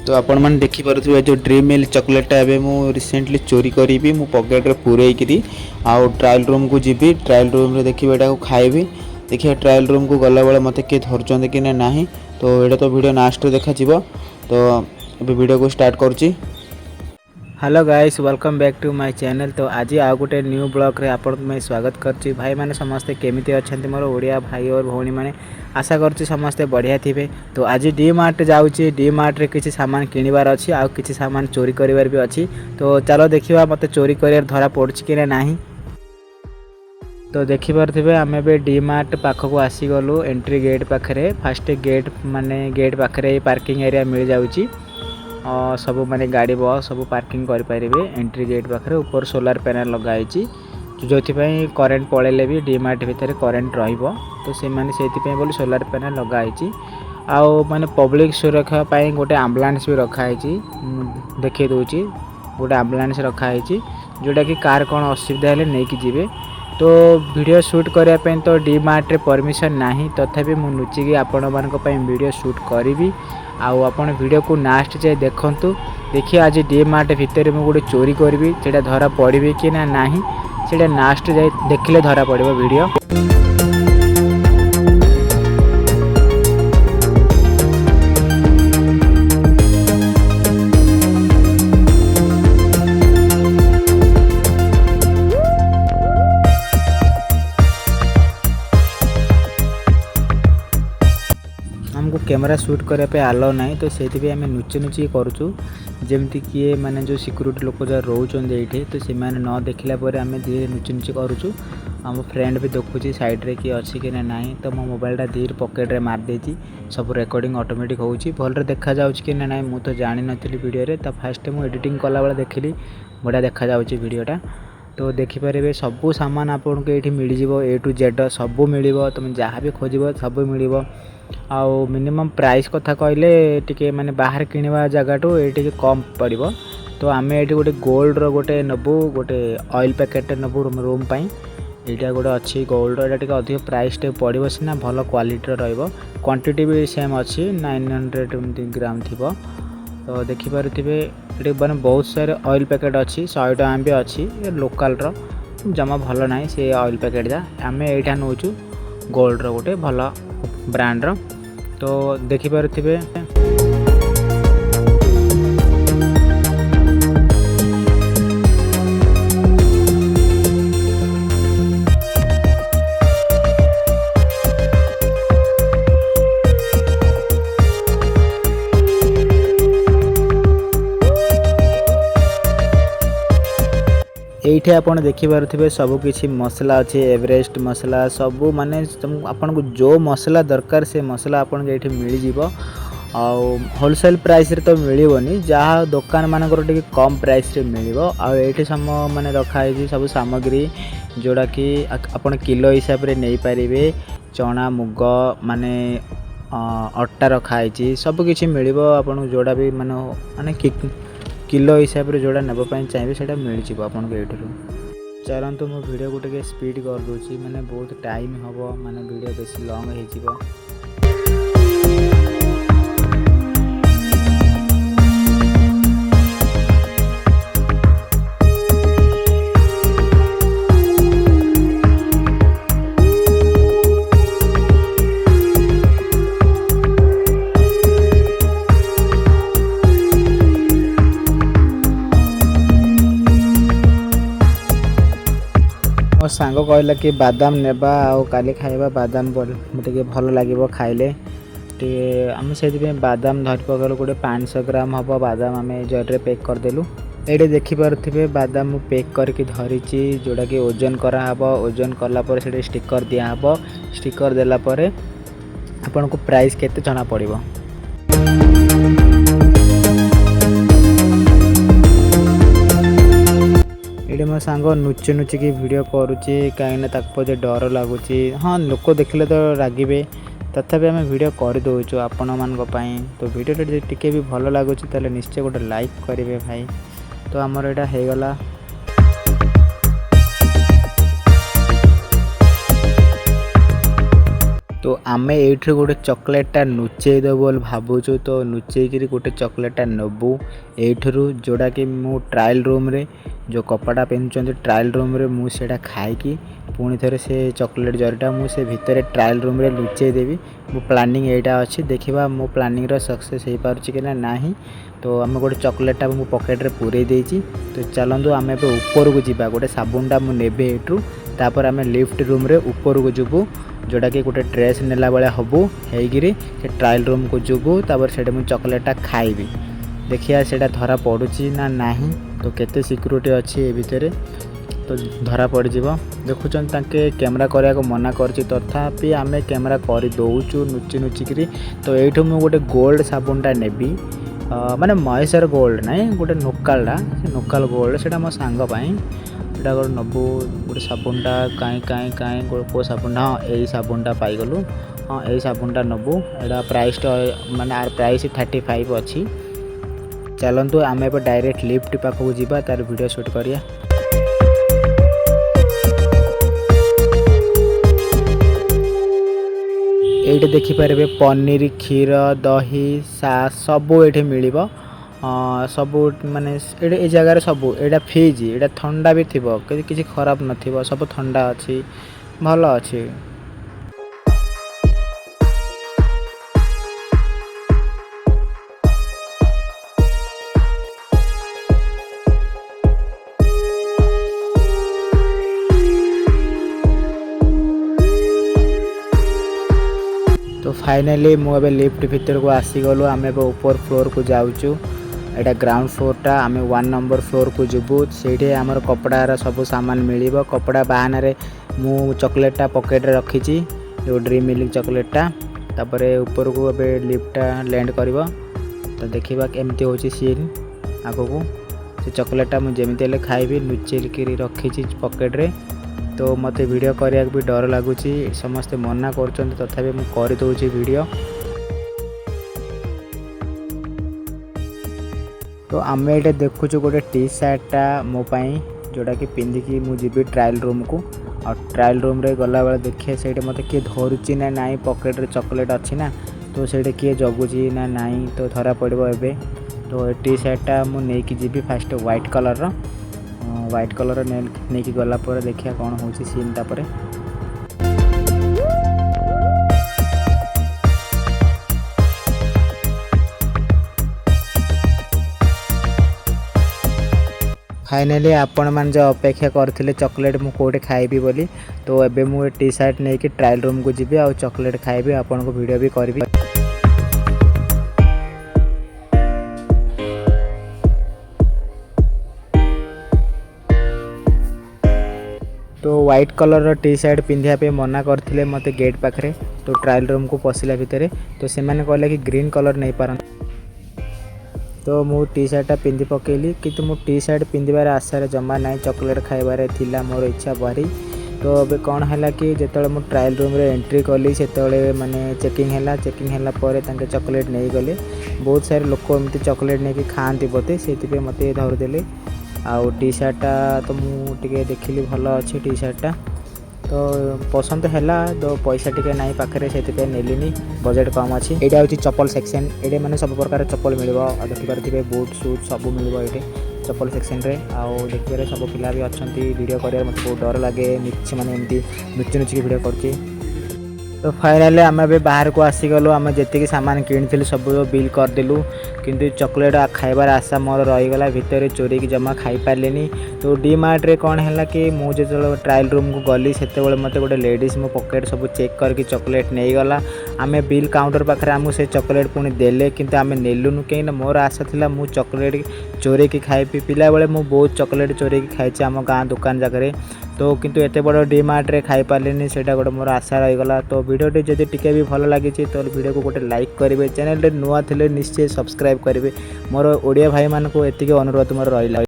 तो आपण मैंने देखिपे जो ड्रीम मिल्क चॉकलेट एवं मु रिसेंटली चोरी करी मो पकेट रे पूरेकरी आउ ट्रायल रूम को जीवी ट्रायल रूम रे देखिए एटा को खाइबी देखिए ट्रायल रूम को गला बेले मते किए धरचंदे कि ना तो एटा तो वीडियो लास्ट रे देखा जिवो तो अभी वीडियो को स्टार्ट करूची। Hello guys welcome back to my channel. तो आज आ गोटे न्यू ब्लॉग रे आपन मैं स्वागत करची। भाई माने समस्ते केमिति अछंती मोर ओडिया भाई और भौणी माने आशा करची समस्ते बढ़िया थिबे। तो आज डीमार्ट जाउची डीमार्ट रे किछि सामान किनिबार अछि आ किछि सामान चोरी करिवार भी अछि। तो चलो देखिबा मते चोरी करियर धरा पड़छि कि नाही। तो देखि पारथिबे आमे बे डीमार्ट पाखको आसी गलु एंट्री गेट पाखरे फास्ट गेट माने गेट पाखरे पार्किंग एरिया मिल जाउची सब माने गाड़ी बस सब पार्किंग कर पारिबे। एंट्री गेट पाखरे ऊपर सोलार पैनल लगाइची जोथि पई करंट पळेले भी डीमार्ट भितर करंट रहिबो। तो से माने सेति पई बोली सोलार पैनल लगाइची आ माने पब्लिक सुरक्षा पई गोटे एम्बुलेंस भी रखाइची देखै दोची गोटे एम्बुलेंस रखाइची जोटा कि कार कोन असुविधा हेले नै कि जिवे। तो वीडियो शूट करिया पई तो डीमार्ट रे परमिशन नाही तथापि मु नुची कि आपण मानक पई वीडियो शूट करिवि आउ आपण वीडियो को लास्ट जाय देखंतु। देखिए आज डीमार्ट भितर मु गोटे चोरी करबी सेटा धरा पड़िबे कि ना नाही सेटा लास्ट जाय देखले धरा पड़िबो वीडियो। हमको कैमरा शूट करने पे आलो नहीं तो से आम नुचे नुची करूँ जमती किए माने जो सिक्यूरिटी लोक जो रोचन ये तो से न देखला आम धीरे नुची नुची करूँ। आम फ्रेंड भी देखुची साइड रे किए अच्छी कि ना तो मो मोबाइलटा धीरे पकेट रे मार देती सब रिकॉर्डिंग ऑटोमेटिक होची भलरे देखा जाउची कि ना मु तो जानी नथिली वीडियो रे। तो फास्ट मु एडिटिंग कला बेला देखिली बढ़िया देखा जाउची वीडियोटा। तो देखिपारे सबू सामान आपको ये मिल जाव ए टू जेड सबू मिल तुम जहाँ भी खोज सब मिल आउ मिनिमम प्राइस कथा कहले टिके माने बाहर किनिबा जगह तो ये टिके कम पड़िबो। तो आमे एटी गोटे गोल्ड रो गोटे नबू गोटे ऑयल पैकेट नबू रूम पाई एटा गोटे अच्छी गोल्ड एटा टिके अधिक प्राइस टे पड़िबो सिना भलो क्वालिटी रहइबो क्वांटिटी भी सेम अच्छी 900 ग्राम थिबो। तो देखि पारुथिबे एटी माने बहुत सारे ऑयल पैकेट अच्छी 100 टका भी अच्छी लोकल रो जमा भलो नाही से ऑयल पैकेट जा आमे एटा नोचू गोल्ड रो गोटे भलो ब्रांड रो। तो देखि पारुथिबे एठी आपण देखि पारुथिबे सब किछि मसला अछि एवरेस्ट मसला सब माने आपन को जो मसला दरकार से मसला आपन के एठी मिल जिवो आउ होलसेल प्राइस रे तो मिलिबोनी जहाँ दुकान मानकर टिके कम प्राइस रे मिलिबो। आ एठी सम माने रखा है सब सामग्री जोड़ा कि आपन किलो हिसाब रे नै पारिबे चना मुग माने अट्टा रखा है सब किछि मिलिबो आपन जोड़ा भी माने किलो हिसाब रे जोड़ा नेबो पई चाहिए सेटा मिल जिवो आपन के एठरू। चलंतु मो वीडियो को टिके स्पीड कर दोची माने बहुत टाइम हबो माने वीडियो बेसी लॉन्ग हे जिवो। मो सांग कहला कि बादाम नेबा आउ काली खाइबा बादाम मते भल लागिबो खाइले टे हम से बादाम धरि पकल गोटे 500 ग्राम हम बादाम आम जरे पैक करदेलु। ये देखि पारुथिबे बादाम पैक करके धरिची जोड़ा कि ओजन करा हबो ओजन कला पर से स्टिकर दिया हबो स्टिकर देला पर आपन को प्राइस केते जना पड़िबो। ये मो सांग नुचे नुचे की वीडियो करुच्ची कहीं ताक डर लगुच हाँ लोक देखले तो रागिबे तथापि आम वीडियो कर दौचु आपण मानक पई। तो वीडियो टिके भी भल लगुच ताले निश्चय गोटे लाइक करेंगे भाई। तो आमर एटा हो गला तो आमे एठे गोटे चॉकलेटा नुचेई देबो बोल भाबुछु। तो नुचेई करी गोटे चॉकलेटा नबु एठरू जोड़ा कि मु ट्रायल रूम रे जो कपड़ा पिंधुचंती ट्रायल रूम रे मु सेटा खाई कि पुणी थरे से चॉकलेट जरटा मु से भितरे ट्रायल रूम रे लुचेई देबी। मो प्लानिंग एटा अछि, देखिबा मो प्लानिंग रो सक्सेस हे पारुछि कि ना नाही। तो आमे गोटे चॉकलेटा मु पॉकेट रे पुरे देइछि। तो चलंदु आमे पे ऊपर को जिबा, गोटे साबुनटा मु नेबे एठू, तापर आमे लिफ्ट रूम रे ऊपर को जिबु जोड़ा कि गोटे ड्रेस नेला बेले हबु हेगिरी से ट्रायल रूम को जुबु। तापर सेटा मु चॉकलेटा खाइबी, देखिया सेटा धरा पडुची ना नाही। तो केते सिक्योरिटी अछि ए भितरे, तो धरा पड़ जिवो। देखुचन ताके कैमरा करिया को मना करछि, तथापि आमे कैमरा करि दउचु नुची नुची करी। तो एठु मु गोटे गोल्ड साबुनटा नेबी, माने महेशर गोल्ड नाही, गोटे लोकलडा, से लोकल गोल्ड सेटा मो सांग पाई एटा गोटे नबु गोटे साबुनटा। काई काई काई को साबुनटा, हाँ एई साबुनटा पाई गलु। हाँ एई साबुनटा नबु, एटा प्राइस माने आर प्राइस 35 अछि। चलंतु आमे पे डायरेक्ट लिफ्ट पाखु जिबा, तार वीडियो शूट करिया। एइटे देखि पारबे पनीर, क्षीर, दही, सबू एठे मिलिबो। सबू माने ए जगह सबू एटा फ्रिज, एटा ठंडा भी थिबो, किछि खराब नथिबो, सब ठंडा अछि, भलो अछि। तो फाइनली मु एबे लिफ्ट भीतर को आसी गलु। आमे एबे ऊपर फ्लोर को जाउचु, एटा ग्राउंड फ्लोर टा। आमे 1 नंबर फ्लोर को जुबु, सेठी हमर कपड़ा रा सब सामान मिलिबो। कपड़ा बहाना रे मु चॉकलेट टा पॉकेट रे रखिची, जो ड्रीम मिल्क चॉकलेट टा। तापरे ऊपर को एबे लिफ्ट टा लैंड करबो। तो देखिबा केमती होची सीन आगो को। से चॉकलेट टा मु जेमिति ले खाइबी, लुचेल करी रखिची पॉकेट रे। तो मते वीडियो करिया भी डर लागुची, समस्ते मना करछन, तथापि मु करि दउची वीडियो। तो आमे एटे देखुछु गोटे टी शर्ट टा मो पई, जोड़ा कि पिंधि कि मु जिबी ट्रायल रूम को। और ट्रायल रूम रे गला बेले देखिए सेटे मते किए धरुची ना नाई, पॉकेट रे चॉकलेट अछि ना, तो सेटे किए जगुची ना नाई, तो धरा पड़बो एबे। तो टी शर्ट टा मु नै कि जिबी फास्ट व्हाइट कलर रो, व्हाइट कलर नहीं कि गला पर देखिया कौन होची सीन। तापरे फाइनली आपण मान जो अपेक्षा करथिले चॉकलेट मु कोठे खाइबी बोली, तो एबे मु टी शर्ट नहीं कि ट्रायल रूम को जिबी आ चॉकलेट खाइबी, आपण को वीडियो भी करबी। तो व्हाइट कलर टी शर्ट पिंधिया पे मना करथिले मते गेट पाखरे। तो ट्रायल रूम को पसिला भितरे, तो से माने कहले कि ग्रीन कलर नहीं पारन। तो मु टी शर्ट पिंधि पकेली, किंतु मु टी शर्ट पिंधिबार आशा रे जमा नहीं, चॉकलेट खाइबार थिला मोर इच्छा बारी। तो अबे कौन हैला कि जेतले मु ट्रायल रूम रे एंट्री कली, सेतले माने चेकिंग हैला परे तांके चॉकलेट नहीं गले। बहुत सारे लोक एमती चॉकलेट नहीं कि खांती बोते, सेति पे मते धर देले। आउ टी शर्टा तो मु टिके देखिली भलो अच्छे टी शर्टा, तो पसंद हैला। तो पैसा टिके नाई पाखरे, सेति नेलिनी, बजेट कम अच्छी। एटा होची चप्पल सेक्शन, एडे माने सब प्रकार चप्पल मिलबो। देखिबार थिबे बूट शूज सब मिलबो एटे चप्पल सेक्शन रे। आउ देखिबारे सब पिला भी अछंती, वीडियो करिया मते बहुत डर लागे, निचे माने एमती नुची नुची वीडियो करची। तो फाइनली आम ए बाहर को आसीगलु, आम जी सामान किणी सब बिल करदेलु, किंतु चॉकलेट खाइबार आशा मोर रहीगला, भितर चोरी की जमा खाई पारे। तो डीमार्ट रे कौन है कि मुझे जो ट्रायल रूम को गली से मत गोटे लेडीज मो पॉकेट सब चेक करके चॉकलेट नहीं गला। आम बिल काउंटर पाखे आमको से चॉकलेट पुणी देले, किंतु आम नेलुनु कहीं मोर आशा था मु चॉकलेट चोरी की खाइबी। पिला बेले मु बहुत चॉकलेट चोरी की खाई आम गाँ दुकान जगह, तो किंतु एत बड़ डीमार्ट रे खाई पारे, से गोटे मोर आशा रहीगला। तो वीडियोटी जदि टिके भी भल लगी तो वीडियो को गोटे लाइक करेंगे, चैनल नुआ थे निश्चय सब्सक्राइब करेंगे। मोर ओडिया भाई मानक एतिक अनुरोध मोर रहा।